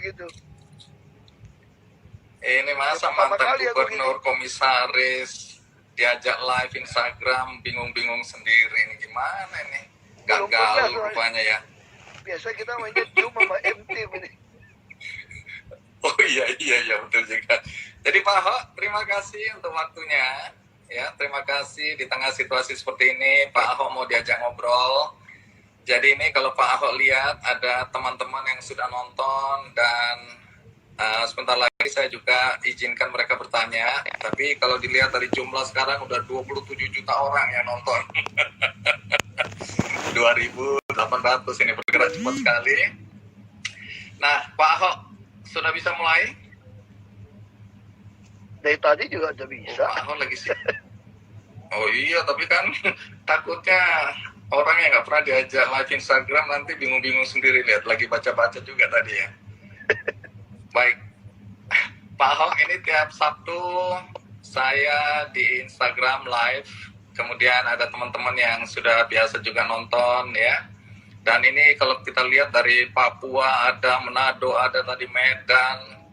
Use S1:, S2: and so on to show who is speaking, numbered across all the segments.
S1: gitu.
S2: Ini masa mantan gubernur, komisaris diajak live Instagram, bingung-bingung sendiri. Ini gimana ini? Gak gaul rupanya ya.
S1: Biasa kita mainnya cuma sama M-Team ini.
S2: Oh iya betul juga. Jadi Pak Ahok, terima kasih untuk waktunya. Ya, terima kasih di tengah situasi seperti ini Pak Ahok mau diajak ngobrol. Jadi ini kalau Pak Ahok lihat ada teman-teman yang sudah nonton dan sebentar lagi saya juga izinkan mereka bertanya. Tapi kalau dilihat dari jumlah sekarang udah 27 juta orang yang nonton. 2.800 ini bergerak cepat sekali. Nah, Pak Ahok sudah bisa mulai?
S1: Dari tadi juga udah bisa.
S2: Pak Ahok lagi sih. Oh iya, tapi kan takutnya orang yang nggak pernah diajak live Instagram nanti bingung-bingung sendiri, lihat lagi baca-baca juga tadi ya. Baik, Pak Ahok, ini tiap Sabtu saya di Instagram live, kemudian ada teman-teman yang sudah biasa juga nonton ya. Dan ini kalau kita lihat dari Papua ada, Manado ada, tadi Medan,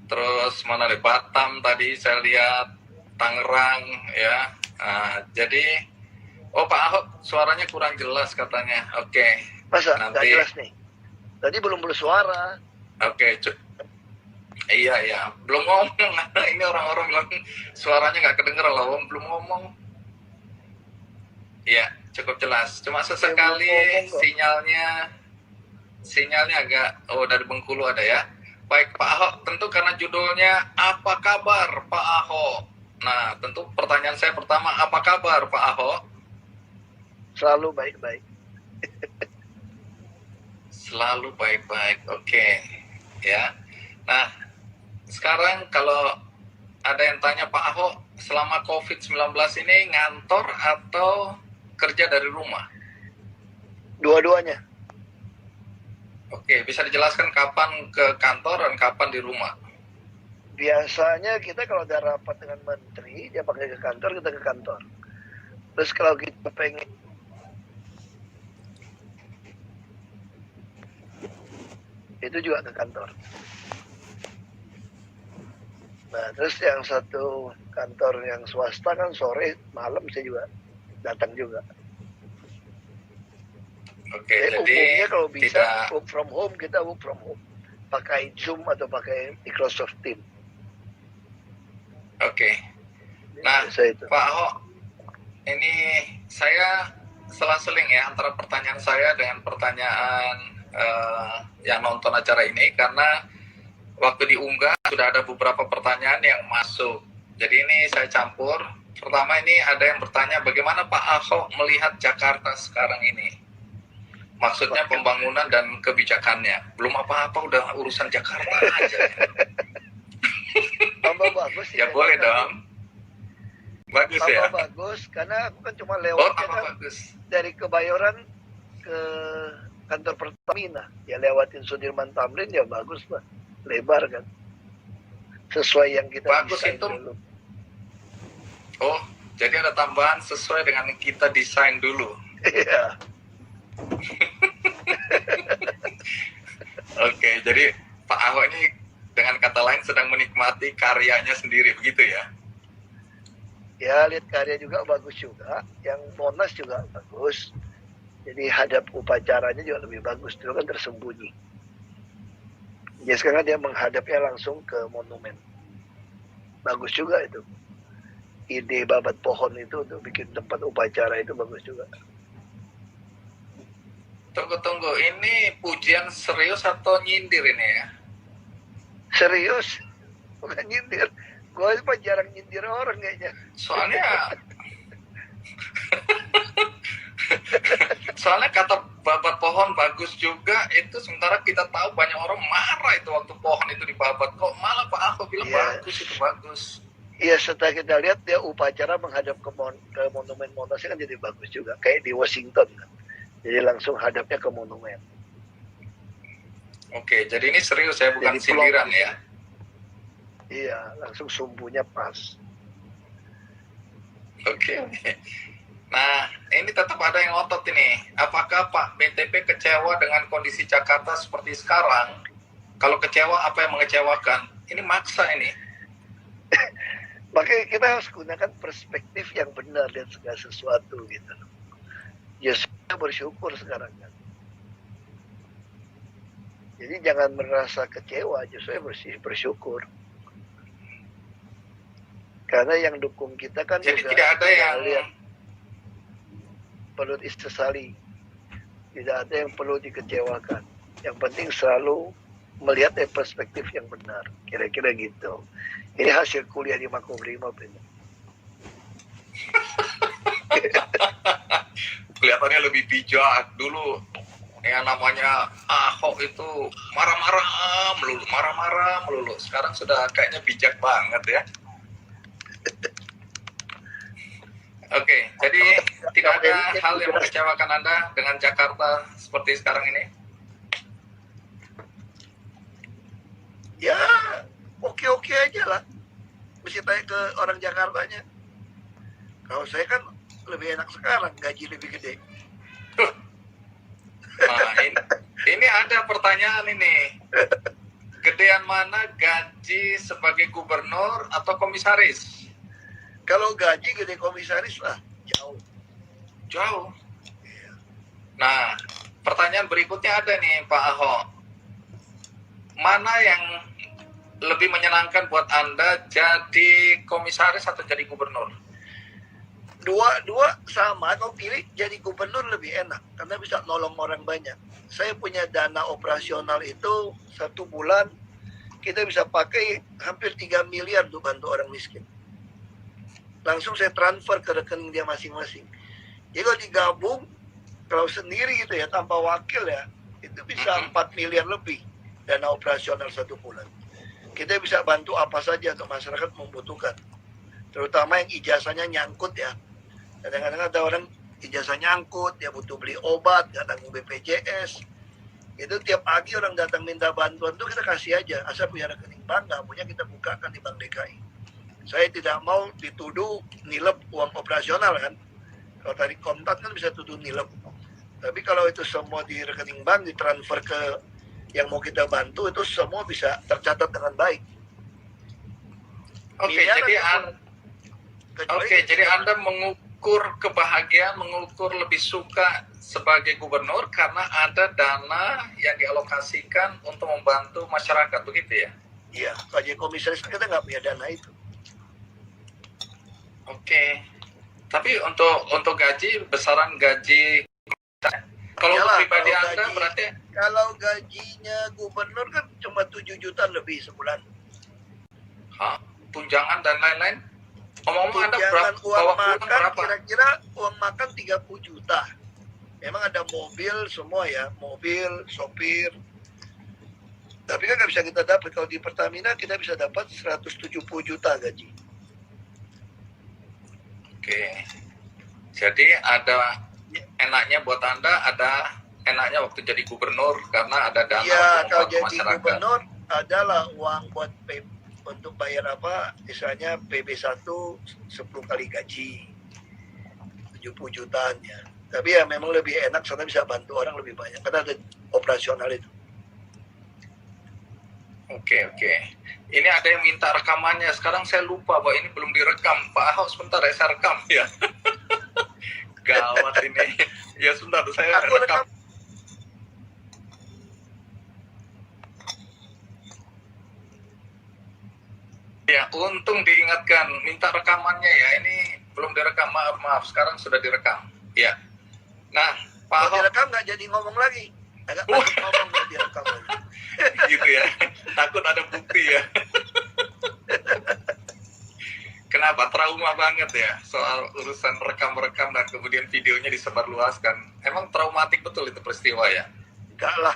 S2: terus mana di Batam tadi saya lihat, Tangerang ya. Jadi, Pak Ahok suaranya kurang jelas katanya. Oke.
S1: Masa nggak jelas nih? Tadi belum bersuara.
S2: Oke, iya, belum ngomong. Ini orang-orang bilang suaranya nggak kedengeran loh, belum ngomong. Iya, cukup jelas. Cuma sesekali sinyalnya agak, dari Bengkulu ada ya. Baik Pak Ahok, tentu karena judulnya apa kabar Pak Ahok. Nah, tentu pertanyaan saya pertama, apa kabar Pak Ahok?
S1: Selalu baik-baik.
S2: Selalu baik-baik, oke. Ya. Nah, sekarang kalau ada yang tanya Pak Ahok, selama COVID-19 ini ngantor atau kerja dari rumah?
S1: Dua-duanya.
S2: Oke, bisa dijelaskan kapan ke kantor dan kapan di rumah?
S1: Biasanya kita kalau ada rapat dengan menteri, dia panggil ke kantor, kita ke kantor. Terus kalau kita pengen itu juga ke kantor. Nah, terus yang satu kantor yang swasta kan sore, malam saya juga datang juga.
S2: Oke, jadi
S1: umumnya kalau bisa
S2: tidak
S1: work from home, kita work from home. Pakai Zoom atau pakai Microsoft Teams.
S2: Oke. Nah, Pak Ahok, ini saya selang-seling ya antara pertanyaan saya dengan pertanyaan yang nonton acara ini, karena waktu diunggah sudah ada beberapa pertanyaan yang masuk. Jadi ini saya campur. Pertama ini ada yang bertanya, bagaimana Pak Ahok melihat Jakarta sekarang ini? Maksudnya pembangunan dan kebijakannya. Belum apa-apa udah urusan Jakarta aja.
S1: Tambah bagus sih.
S2: Ya boleh dong. Bagus
S1: tambah
S2: ya?
S1: Bagus, karena aku kan cuma lewat dari Kebayoran ke kantor Pertamina. Ya lewatin Sudirman Tamrin, ya bagus lah. Lebar kan. Sesuai yang kita
S2: bagus itu dulu. Oh, jadi ada tambahan sesuai dengan kita desain dulu.
S1: Iya.
S2: Oke, jadi Pak Ahok ini dengan kata lain sedang menikmati karyanya sendiri, begitu ya?
S1: Ya, lihat karya juga bagus juga. Yang Monas juga bagus. Jadi hadap upacaranya juga lebih bagus. Dulu kan tersembunyi. Ya sekarang dia menghadapnya langsung ke monumen. Bagus juga itu. Ide babat pohon itu untuk bikin tempat upacara itu bagus juga.
S2: Tunggu, ini pujian serius atau nyindir ini ya?
S1: Serius, bukan nyindir. Gue jarang nyindir orang kayaknya.
S2: Soalnya kata babat pohon bagus juga, itu sementara kita tahu banyak orang marah itu waktu pohon itu dibabat. Kok malah Pak Ahok bilang bagus, itu bagus.
S1: Iya, setelah kita lihat dia upacara menghadap ke monumen Monas kan jadi bagus juga. Kayak di Washington kan. Jadi langsung hadapnya ke monumen.
S2: Oke, jadi ini serius ya, bukan sindiran ya?
S1: Iya, langsung sumbunya pas.
S2: Oke. Nah, ini tetap ada yang ngotot ini. Apakah Pak BTP kecewa dengan kondisi Jakarta seperti sekarang? Kalau kecewa, apa yang mengecewakan? Ini maksa ini.
S1: Makanya kita harus gunakan perspektif yang benar dan segala sesuatu gitu. Ya sudah bersyukur sekarang kan. Jadi jangan merasa kecewa, justru bersyukur. Karena yang dukung kita kan
S2: Jadi
S1: juga
S2: tidak ada yang
S1: perlu disesali. Tidak ada yang perlu dikecewakan. Yang penting selalu melihat dari perspektif yang benar. Kira-kira gitu. Ini hasil kuliah di Makobrimob ini.
S2: kelihatannya lebih bijak. Dulu yang namanya Ahok itu marah-marah melulu. Sekarang sudah kayaknya bijak banget ya. Oke, jadi tidak ada hal yang mengecewakan Anda dengan Jakarta seperti sekarang ini?
S1: Ya, oke-oke aja lah. Mesti tanya ke orang Jakartanya. Kalau saya kan lebih enak sekarang, gaji lebih gede.
S2: Nah, ini ada pertanyaan ini. Gedean mana gaji sebagai gubernur atau komisaris?
S1: Kalau gaji gede komisaris lah, jauh.
S2: Nah, pertanyaan berikutnya ada nih Pak Ahok. Mana yang lebih menyenangkan buat Anda, jadi komisaris atau jadi gubernur?
S1: Dua sama, kalau pilih jadi gubernur lebih enak karena bisa nolong orang banyak. Saya punya dana operasional itu 1 bulan kita bisa pakai hampir 3 miliar untuk bantu orang miskin. Langsung saya transfer ke rekening dia masing-masing. Jadi kalau digabung, kalau sendiri gitu ya tanpa wakil ya, itu bisa 4 miliar lebih dana operasional 1 bulan. Kita bisa bantu apa saja untuk masyarakat membutuhkan, terutama yang ijazahnya nyangkut ya. Kadang-kadang ada orang ijazah nyangkut, dia butuh beli obat, nggak tanggung BPJS. Itu tiap pagi orang datang minta bantuan tuh kita kasih aja. Asal punya rekening bank, nggak punya kita bukakan di Bank DKI. Saya tidak mau dituduh nilep uang operasional kan. Kalau tarik kontak kan bisa tuduh nilep. Tapi kalau itu semua di rekening bank, ditransfer ke yang mau kita bantu, itu semua bisa tercatat dengan baik.
S2: Jadi Anda mengukur kebahagiaan, mengukur lebih suka sebagai gubernur karena ada dana yang dialokasikan untuk membantu masyarakat, begitu ya?
S1: Iya, kalau jadi komisaris kita nggak punya dana itu.
S2: Oke. Tapi untuk gaji, besaran gaji, kalau untuk pribadi Anda gaji, berarti?
S1: Kalau gajinya gubernur kan cuma 7 juta lebih sebulan.
S2: Hah? Tunjangan dan lain-lain? Ngomong-ngomong Anda
S1: uang makan, kira-kira uang makan 30 juta. Memang ada mobil semua ya, mobil, sopir. Tapi kan nggak bisa kita dapat. Kalau di Pertamina kita bisa dapat 170 juta gaji.
S2: Oke. Jadi ada enaknya buat Anda, ada enaknya waktu jadi gubernur karena ada dana
S1: untuk kalau jadi masyarakat. Gubernur adalah uang buat untuk bayar apa, misalnya PB1 10 kali gaji 70 jutaan ya. Tapi ya memang lebih enak karena bisa bantu orang lebih banyak karena ada operasional itu.
S2: Oke. Ini ada yang minta rekamannya. Sekarang saya lupa bahwa ini belum direkam. Pak Ahok sebentar ya, saya rekam ya. Gawat ini. Ya sebentar, saya rekam. Ya, untung diingatkan, minta rekamannya ya. Ini belum direkam, maaf. Sekarang sudah direkam. Ya. Nah, Pak Ahok
S1: direkam nggak jadi ngomong lagi. Agak ngomong nggak direkam lagi.
S2: Gitu ya. Takut ada bukti ya. Kenapa? Trauma banget ya soal urusan rekam-rekam dan kemudian videonya disebarluaskan. Emang traumatik betul itu peristiwa ya?
S1: Enggak lah.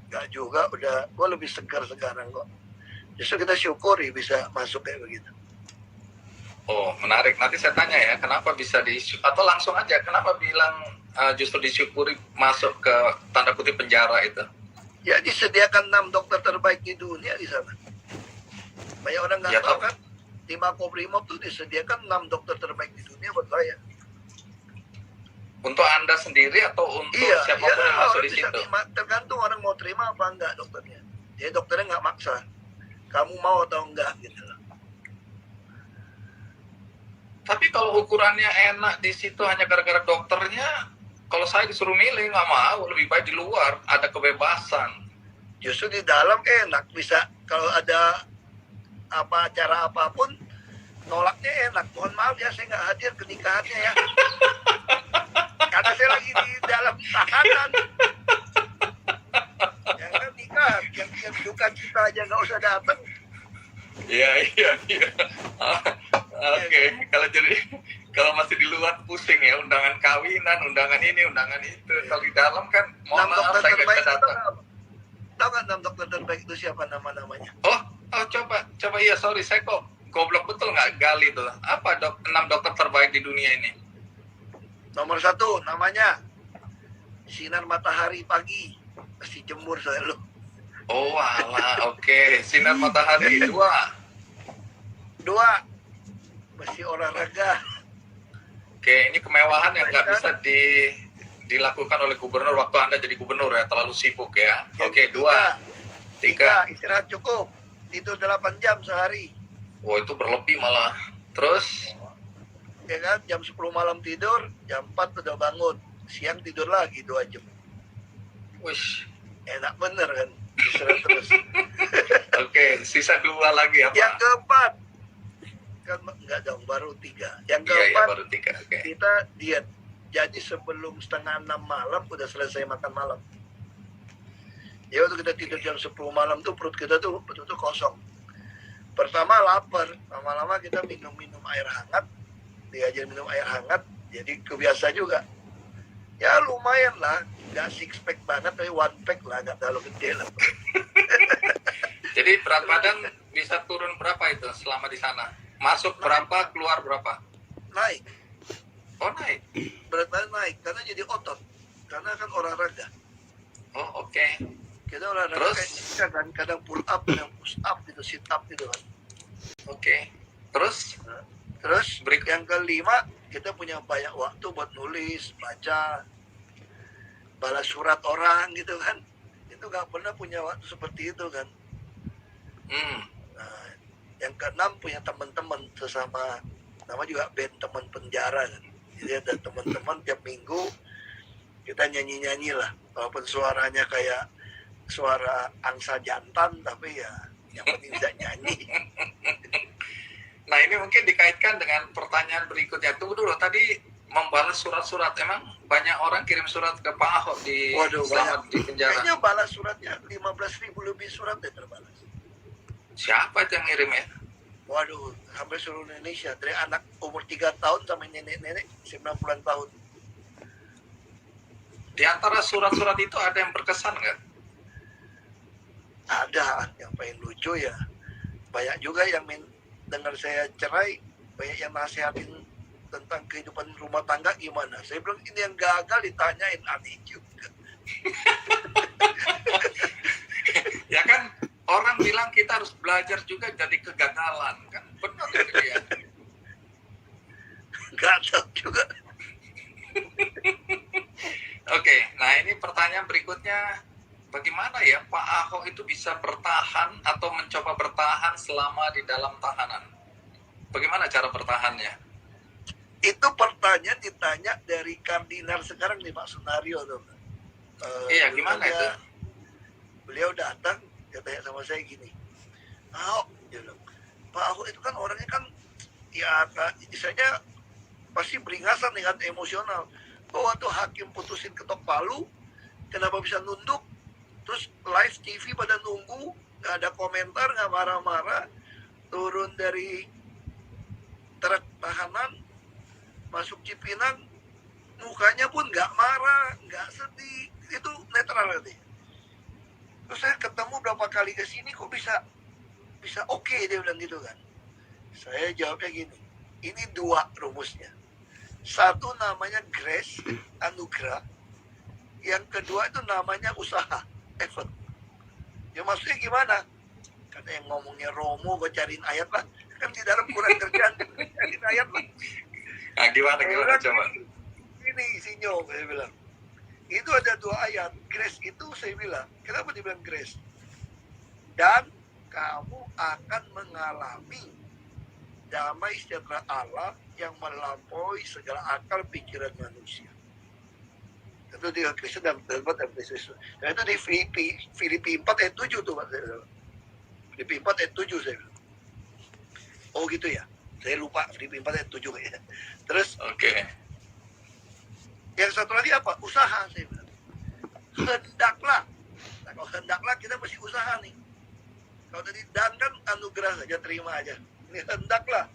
S1: Enggak juga. Udah, gue lebih segar sekarang kok. Justru kita syukuri bisa masuk kayak begitu.
S2: Oh, menarik. Nanti saya tanya ya, kenapa bisa atau langsung aja, kenapa bilang justru disyukuri masuk ke tanda kutip penjara itu?
S1: Ya, disediakan 6 dokter terbaik di dunia di sana. Banyak orang nggak tahu kan, di Makobrimob tuh disediakan 6 dokter terbaik di dunia buat saya.
S2: Untuk Anda sendiri atau untuk siapapun yang masuk di situ?
S1: Tergantung orang mau terima apa enggak dokternya. Jadi dokternya nggak maksa, kamu mau atau enggak gitu loh.
S2: Tapi kalau ukurannya enak di situ hanya gara-gara dokternya, kalau saya disuruh milih nggak mau, lebih baik di luar, ada kebebasan.
S1: Justru di dalam enak, bisa kalau ada acara apapun nolaknya enak. Mohon maaf ya, saya nggak hadir ke nikahannya ya, karena saya lagi di dalam tahanan. Yang kan nikah, yang duka kita aja nggak usah datang.
S2: Iya. Oke, kalau masih di luar pusing ya, undangan kawinan, undangan ini, undangan itu. Kalau di dalam kan, mohon maaf saya nggak bisa datang.
S1: Tahu nggak 6 dokter terbaik itu siapa namanya?
S2: Oh, coba iya, sorry, saya kok goblok betul nggak gali tuh. Apa 6 dokter terbaik di dunia ini?
S1: Nomor 1 namanya sinar matahari pagi, mesti jemur selalu.
S2: Oh alah, oke. Sinar matahari. 2
S1: mesti olahraga.
S2: Oke, ini kemewahan yang nggak bisa dilakukan oleh gubernur waktu Anda jadi gubernur ya, terlalu sibuk ya. Oke, 2 3
S1: istirahat cukup, tidur 8 jam sehari.
S2: Oh, itu berlebih malah. Terus
S1: Ya kan, jam 10 malam tidur, jam 4 udah bangun. Siang tidur lagi 2 jam.
S2: wish.
S1: Enak bener kan, istirahat terus.
S2: Oke, sisa 2 lagi apa?
S1: Yang keempat, kan enggak dong, baru 3. Yang
S2: Iya,
S1: keempat,
S2: baru 3. Oke.
S1: kita diet. Jadi sebelum 5:30 malam udah selesai makan malam. Ya waktu kita tidur jam 10 malam tuh perut kita tuh betul-betul kosong. Pertama lapar, lama-lama kita minum air hangat, diajar minum air hangat, jadi kebiasa juga. Ya lumayan lah, nggak 6 pack banget, tapi 1 pack lah, nggak terlalu gede lah.
S2: Jadi berat badan bisa turun berapa itu selama di sana? Masuk berapa, keluar berapa?
S1: Naik,
S2: Oh, naik.
S1: berat badan naik, karena jadi otot. Karena kan olahraga.
S2: Oh, oke.
S1: Kita olahraga
S2: Terus?
S1: kayak kita kan, kadang pull up, kadang push up gitu, sit up gitu kan.
S2: Oke. Terus
S1: Terus
S2: Berikut.
S1: yang kelima, kita punya banyak waktu buat nulis, baca, balas surat orang gitu kan. Itu nggak pernah punya waktu seperti itu kan. Nah, yang keenam punya teman-teman sesama, nama juga band teman penjara kan. Jadi ada teman-teman tiap minggu kita nyanyi-nyanyi lah, walaupun suaranya kayak suara angsa jantan, tapi ya yang penting bisa nyanyi.
S2: Nah, ini mungkin dikaitkan dengan pertanyaan berikutnya. Tunggu dulu, tadi membalas surat-surat. Emang banyak orang kirim surat ke Pak Ahok selama di penjara?
S1: Kayaknya balas suratnya 15.000 lebih surat deh terbalas.
S2: Siapa itu yang ngirim ya?
S1: Waduh, hampir seluruh Indonesia. Dari anak umur 3 tahun sampai nenek-nenek 90-an tahun.
S2: Di antara surat-surat itu ada yang berkesan nggak?
S1: Ada yang paling lucu ya. Banyak juga yang dengar saya cerai, banyak yang nasihatin tentang kehidupan rumah tangga gimana. Saya bilang ini yang gagal ditanyain, aneh juga.
S2: Ya kan, orang bilang kita harus belajar juga dari kegagalan. Kan benar itu ya.
S1: Gak tahu juga.
S2: Oke, nah ini pertanyaan berikutnya. Bagaimana ya Pak Ahok itu bisa bertahan atau mencoba bertahan selama di dalam tahanan? Bagaimana cara bertahannya?
S1: Itu pertanyaan ditanya dari Kardinal sekarang nih Pak Sunario tuh.
S2: Iya, gimana itu?
S1: Beliau datang, dia tanya sama saya gini, Ahok, dia bilang, Pak Ahok itu kan orangnya kan, ya istilahnya pasti beringasan dengan emosional. Bahwa tuh hakim putusin ketok palu, kenapa bisa nunduk? Terus live TV pada nunggu, nggak ada komentar, nggak marah-marah, turun dari truk tahanan, masuk Cipinang, mukanya pun nggak marah, nggak sedih, itu netral nanti. Terus saya ketemu berapa kali ke sini, kok bisa oke, dia bilang gitu kan. Saya jawabnya gini, ini 2 rumusnya. Satu namanya grace, anugerah. Yang kedua itu namanya usaha, effort. Ya maksudnya gimana? Karena yang ngomongnya Romo, gue cariin ayat lah. Kan di dalam kurang kerjaan, cariin ayat lah.
S2: Nah, gimana coba?
S1: Ini Sinyo, saya bilang. Itu ada 2 ayat. Grace itu saya bilang, kenapa dibilang grace? dan kamu akan mengalami damai sejahtera Allah yang melampaui segala akal pikiran manusia. Itu di Kristen dan Kristus. Dan itu di Filipi 4 ayat 7 tuh Pak. Filipi 4 ayat 7 saya bilang. Oh gitu ya. Saya lupa Filipi 4 ayat 7 kayaknya. Terus yang satu lagi apa? Usaha saya bilang. Hendaklah. Nah, kalau hendaklah kita mesti usaha nih. Kalau tadi dan kan anugerah saja, terima aja. Ini hendaklah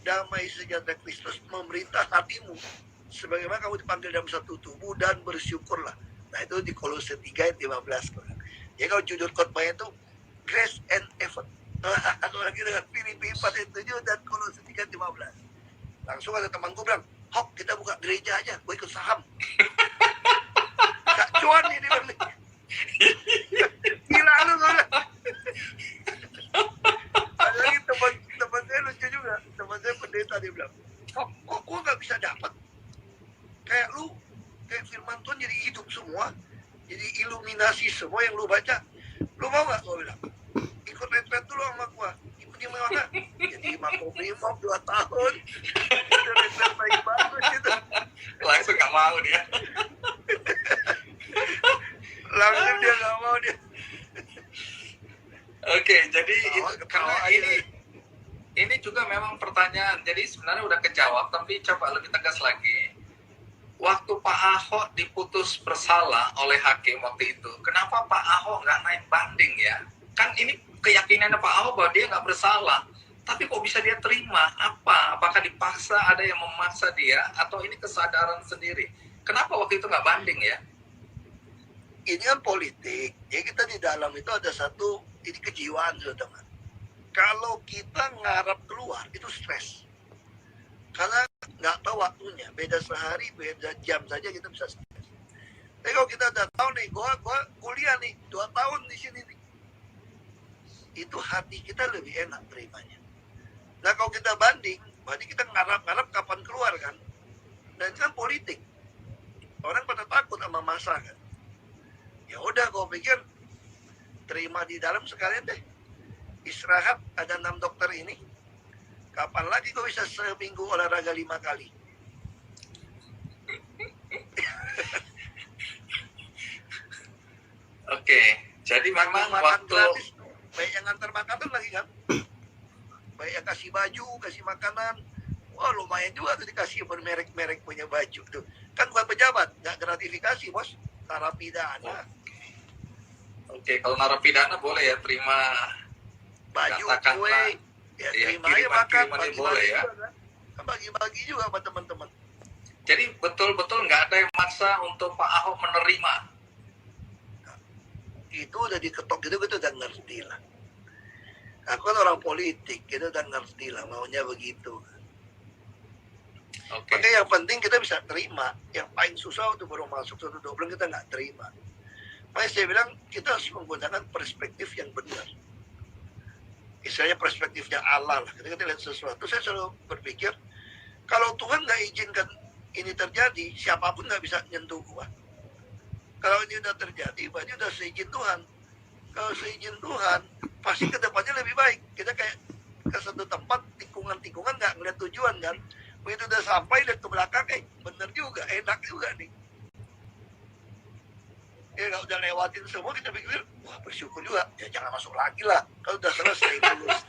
S1: damai sejahtera Kristus memerintah hatimu sebagaimana kamu dipanggil dalam satu tubuh dan bersyukurlah. Nah itu di Kolose 3 ayat 15. Jadi kalau judul khotbahnya itu Grace and Effort. Atau lagi dengan Filipi 4 ayat 7 dan Kolose 3 ayat 15. Langsung ada temanku bilang, Hok kita buka gereja aja, gue ikut saham. Kak cuan nih dia bilang. Gila lu gue. Ada lagi teman saya lucu juga. Teman saya pendeta dia bilang, kok gue gak bisa dapat kayak lu, kayak firman Tuhan jadi hidup semua, jadi iluminasi semua yang lu baca. Lu mau gak? Gue bilang, ikut retret dulu sama gue. Ikut di mana? Jadi makom 2 tahun. Itu retret bagus gitu.
S2: Langsung gak mau dia.
S1: Langsung dia gak mau dia.
S2: Oke, jadi karena ini juga memang pertanyaan. Jadi sebenarnya udah kejawab, tapi coba lebih tegas lagi. Waktu Pak Ahok diputus bersalah oleh hakim waktu itu, kenapa Pak Ahok nggak naik banding ya? Kan ini keyakinannya Pak Ahok bahwa dia nggak bersalah, tapi kok bisa dia terima? Apakah dipaksa, ada yang memaksa dia, atau ini kesadaran sendiri? Kenapa waktu itu nggak banding ya?
S1: Ini kan politik, jadi kita di dalam itu ada satu, ini kejiwaan saudara. Kalau kita ngarap keluar, itu stres. Karena nggak tahu waktunya, beda sehari, beda jam saja kita bisa stres. Tapi kalau kita udah tahu nih, gua kuliah nih, 2 tahun di sini nih, itu hati kita lebih enak terimanya. Nah kalau kita banding, berarti kita ngarap-ngarap kapan keluar kan. Dan itu kan politik. Orang pada takut sama masa kan. Ya udah, gua pikir terima di dalam sekalian deh. Istirahat, ada 6 dokter ini. Kapan lagi gue bisa seminggu olahraga 5 kali?
S2: Oke, jadi memang
S1: makan
S2: waktu
S1: gratis, baik yang ngantar makanan lagi kan, baik yang kasih baju, kasih makanan. Wah lumayan juga tuh dikasih bermerek-merek punya baju tuh. Kan bukan pejabat, nggak gratifikasi bos, narapidana.
S2: Oke, kalau narapidana boleh ya terima
S1: Baju,
S2: katakanlah,
S1: kue, ya terima aja makan, bagi-bagi
S2: ya.
S1: juga kan, bagi-bagi juga sama teman-teman.
S2: Jadi betul-betul nggak ada yang maksa untuk Pak Ahok menerima.
S1: Nah, itu udah diketok gitu, kita udah ngerti lah. Aku kan orang politik, kita udah ngerti lah maunya begitu.
S2: Oke.
S1: Makanya yang penting kita bisa terima. Yang paling susah itu baru masuk 1-2 bulan kita nggak terima. Makanya saya bilang kita harus menggunakan perspektif yang benar. Istilahnya perspektifnya Allah lah. Ketika kita lihat sesuatu, saya selalu berpikir, kalau Tuhan nggak izinkan ini terjadi, siapapun nggak bisa nyentuh gua. Kalau ini udah terjadi, berarti udah seizin Tuhan. Kalau seizin Tuhan, pasti kedepannya lebih baik. Kita kayak ke satu tempat, tikungan-tikungan nggak ngeliat tujuan kan. Begitu udah sampai, lihat ke belakang, bener juga, enak juga nih. Ya kalau udah lewatin semua, kita pikir, wah bersyukur juga, ya jangan masuk lagi lah. Kalau udah selesai lulus.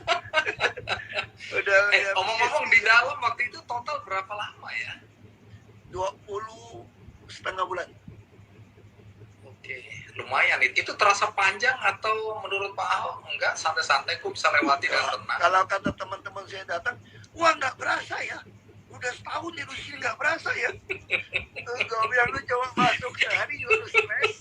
S1: Udah.
S2: Ngomong-ngomong di dalam waktu itu total berapa lama ya?
S1: 20,5 bulan.
S2: Oke, lumayan. Itu terasa panjang atau menurut Pak Ahok enggak, santai-santai kok bisa lewati dengan tenang?
S1: Kalau kata teman-teman saya datang, wah nggak berasa ya. Udah setahun di sini nggak berasa ya. Gue bilang lu coba masuk sehari juga lu stres.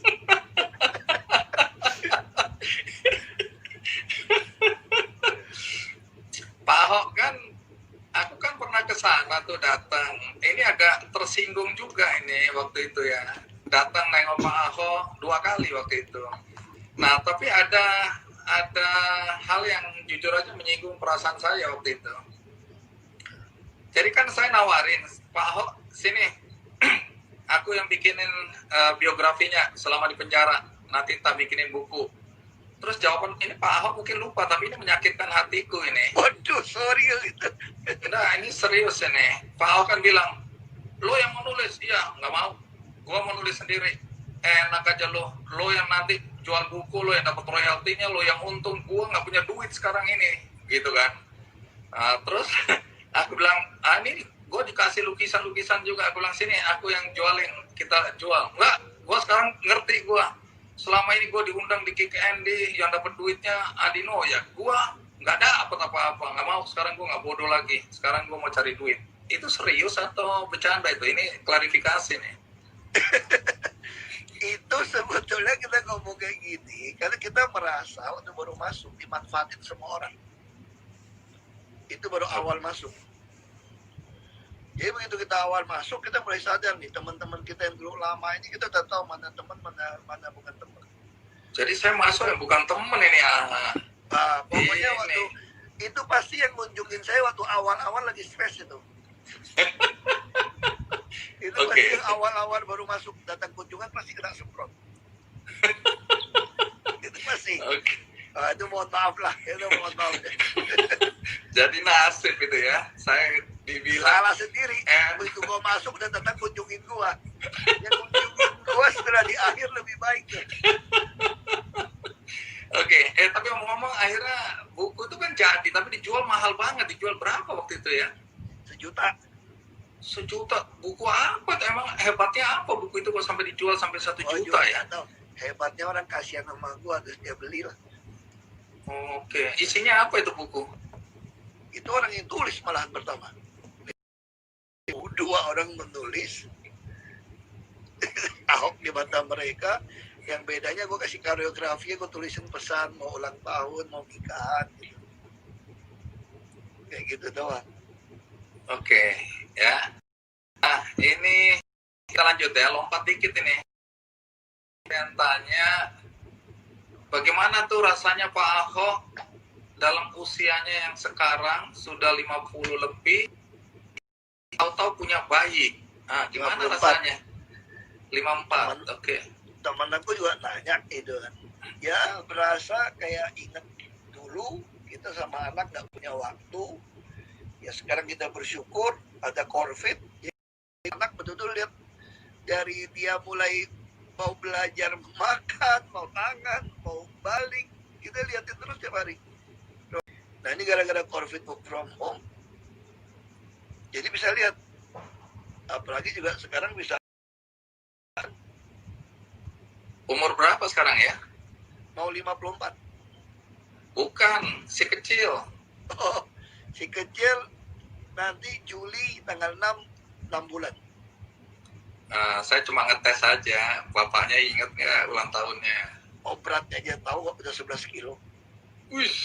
S2: Pak Ahok kan, aku kan pernah ke sana tuh datang. Ini agak tersinggung juga ini waktu itu ya. Datang nengok Pak Ahok 2 kali waktu itu. Nah, tapi ada hal yang jujur aja menyinggung perasaan saya waktu itu. Jadi kan saya nawarin, Pak Ahok, sini, aku yang bikinin biografinya selama di penjara. Nanti tak bikinin buku. Terus jawaban ini Pak Ahok mungkin lupa, tapi ini menyakitkan hatiku ini.
S1: Waduh, sorry gitu.
S2: Nah ini serius ini. Pak Ahok kan bilang, lo yang mau nulis, iya nggak mau. Gua mau nulis sendiri. Enak aja lo yang nanti jual buku, lo yang dapat royaltinya, lo yang untung. Gua nggak punya duit sekarang ini, gitu kan. Terus aku bilang, ini gue dikasih lukisan-lukisan juga. Aku bilang, sini aku yang jualin, kita jual. Enggak, gue sekarang ngerti gue. Selama ini gue diundang di Kick Andy, yang dapat duitnya Adino, ya gue nggak dapet apa-apa. Nggak mau, sekarang gue nggak bodoh lagi. Sekarang gue mau cari duit. Itu serius atau bercanda itu? Ini klarifikasi nih.
S1: Itu sebetulnya kita ngomong kayak gini karena kita merasa waktu baru masuk dimanfaatin semua orang. Itu baru awal masuk. Jadi begitu kita awal masuk, kita mulai sadar nih, teman-teman kita yang dulu lama ini kita udah tahu mana teman, mana bukan teman.
S2: Jadi saya masuk yang bukan teman ini.
S1: Pokoknya waktu itu pasti yang ngunjungin saya waktu awal-awal lagi stres itu. Itu pasti yang awal-awal baru masuk datang kunjungan pasti kena semprot. Itu pasti. Itu mohon maaf lah, itu mohon maaf.
S2: Jadi nasib itu ya, saya dibilang
S1: salah sendiri. Begitu gua masuk dan datang kunjungin gua, yang kunjungin gua setelah di akhir lebih baik.
S2: Oke, tapi ngomong-ngomong akhirnya buku itu kan jadi, tapi dijual mahal banget. Dijual berapa waktu itu ya?
S1: 1 juta.
S2: 1 juta. Buku apa? Emang hebatnya apa buku itu kok sampai dijual sampai 1 juta ya?
S1: Tahu. Hebatnya orang kasihan sama gua terus dia beli lah.
S2: Oke, isinya apa itu buku?
S1: Itu orang yang tulis malahan pertama. 2 orang menulis. Ahok di mata mereka. Yang bedanya gue kasih koreografi, gue tulisin pesan mau ulang tahun, mau nikahan gitu. Kayak gitu doang.
S2: Oke, ya. Nah, ini kita lanjut ya, lompat dikit ini. Yang tanya, bagaimana tuh rasanya Pak Ahok dalam usianya yang sekarang sudah 50 lebih, tahu-tahu punya bayi. Nah, gimana 54. Rasanya? 54, oke.
S1: Teman aku juga nanya itu kan. Ya berasa kayak inget dulu kita sama anak gak punya waktu. Ya sekarang kita bersyukur ada COVID. Ya, anak betul-betul lihat dari dia mulai mau belajar makan, mau tangan, mau balik. Kita lihatin terus tiap hari. Nah ini gara-gara COVID work from home. Jadi bisa lihat. Apalagi juga sekarang bisa.
S2: Umur berapa sekarang ya?
S1: Mau 54.
S2: Bukan, si kecil.
S1: Oh, si kecil nanti Juli tanggal 6 bulan.
S2: Saya cuma ngetes aja, bapaknya inget nggak ulang tahunnya?
S1: Oh beratnya aja tahu kok udah 11 kilo.
S2: Wih,